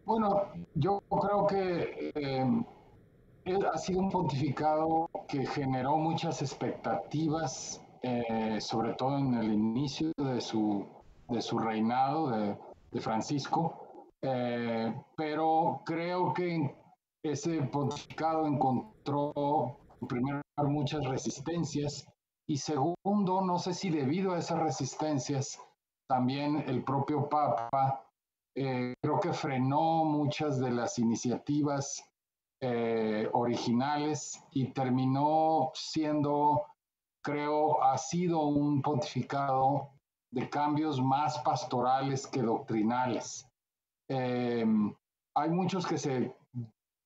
Bueno, yo creo que ha sido un pontificado que generó muchas expectativas, sobre todo en el inicio de su reinado de Francisco, pero creo que ese pontificado encontró, en primer lugar, muchas resistencias y segundo, no sé si debido a esas resistencias, también el propio Papa creo que frenó muchas de las iniciativas originales y terminó siendo, creo, ha sido un pontificado de cambios más pastorales que doctrinales. Eh, Hay muchos que se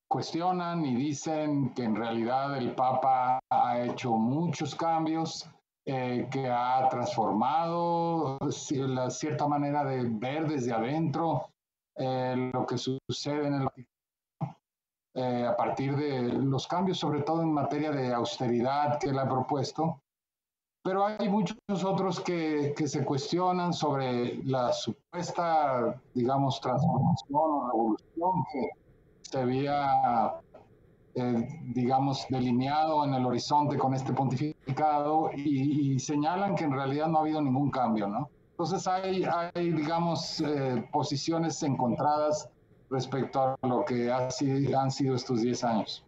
cuestionan y dicen que en realidad el Papa ha hecho muchos cambios, que ha transformado la cierta manera de ver desde adentro lo que sucede en el a partir de los cambios, sobre todo en materia de austeridad que él ha propuesto. Pero hay muchos otros que se cuestionan sobre la supuesta, digamos, transformación o revolución que se había, digamos, delineado en el horizonte con este pontificado y señalan que en realidad no ha habido ningún cambio, ¿no? Entonces hay digamos, posiciones encontradas respecto a lo que han sido estos 10 años.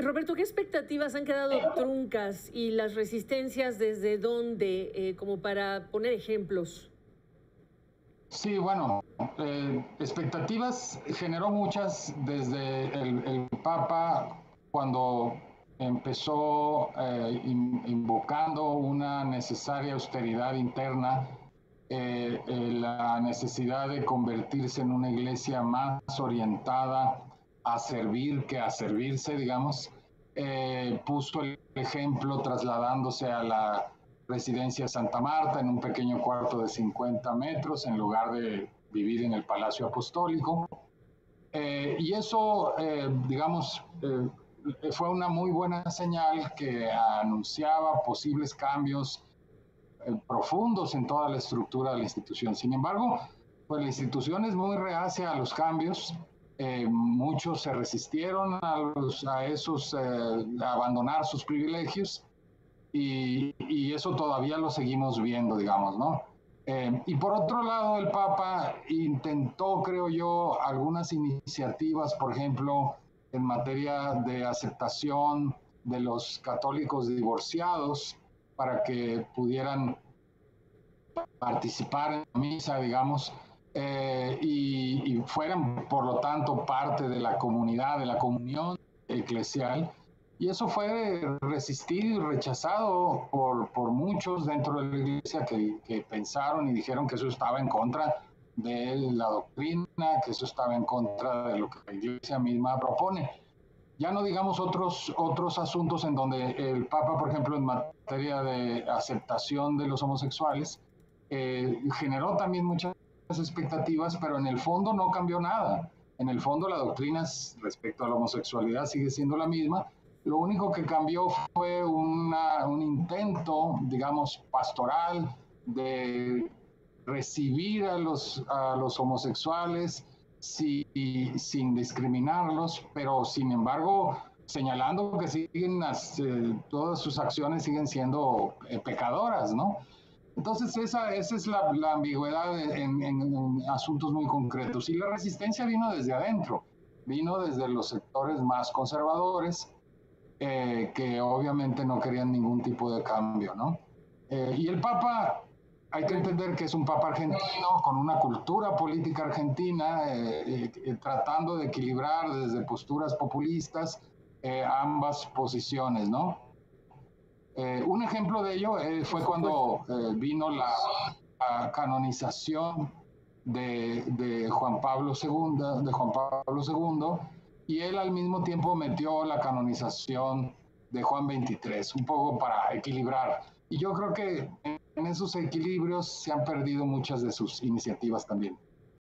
Roberto, ¿qué expectativas han quedado truncas y las resistencias desde dónde, como para poner ejemplos? Sí, bueno, expectativas generó muchas desde el Papa cuando empezó invocando una necesaria austeridad interna, la necesidad de convertirse en una iglesia más orientada a servir que a servirse, digamos. Puso el ejemplo trasladándose a la residencia Santa Marta en un pequeño cuarto de 50 metros en lugar de vivir en el Palacio Apostólico. Y eso, digamos, fue una muy buena señal que anunciaba posibles cambios profundos en toda la estructura de la institución. Sin embargo, pues la institución es muy reacia a los cambios. Muchos se resistieron a esos, a abandonar sus privilegios y eso todavía lo seguimos viendo, digamos, ¿no? Y por otro lado, el Papa intentó, creo yo, algunas iniciativas, por ejemplo, en materia de aceptación de los católicos divorciados para que pudieran participar en la misa, digamos, y fueran, por lo tanto, parte de la comunidad, de la comunión eclesial. Y eso fue resistido y rechazado por muchos dentro de la iglesia que pensaron y dijeron que eso estaba en contra de la doctrina, que eso estaba en contra de lo que la iglesia misma propone. Ya no digamos otros asuntos en donde el Papa, por ejemplo, en materia de aceptación de los homosexuales, generó también muchas expectativas, pero en el fondo no cambió nada. En el fondo la doctrina respecto a la homosexualidad sigue siendo la misma. Lo único que cambió fue un intento, digamos, pastoral de recibir a los homosexuales sin discriminarlos, pero sin embargo señalando que siguen todas sus acciones siguen siendo pecadoras, ¿no? Entonces esa es la ambigüedad en asuntos muy concretos. Y la resistencia vino desde adentro, vino desde los sectores más conservadores, que obviamente no querían ningún tipo de cambio, ¿no? Y el Papa, hay que entender que es un Papa argentino con una cultura política argentina, tratando de equilibrar desde posturas populistas ambas posiciones, ¿no? Un ejemplo de ello fue cuando vino la canonización de Juan Pablo II, de Juan Pablo II, y él al mismo tiempo metió la canonización de Juan XXIII, un poco para equilibrar. Y yo creo que en esos equilibrios se han perdido muchas de sus iniciativas también.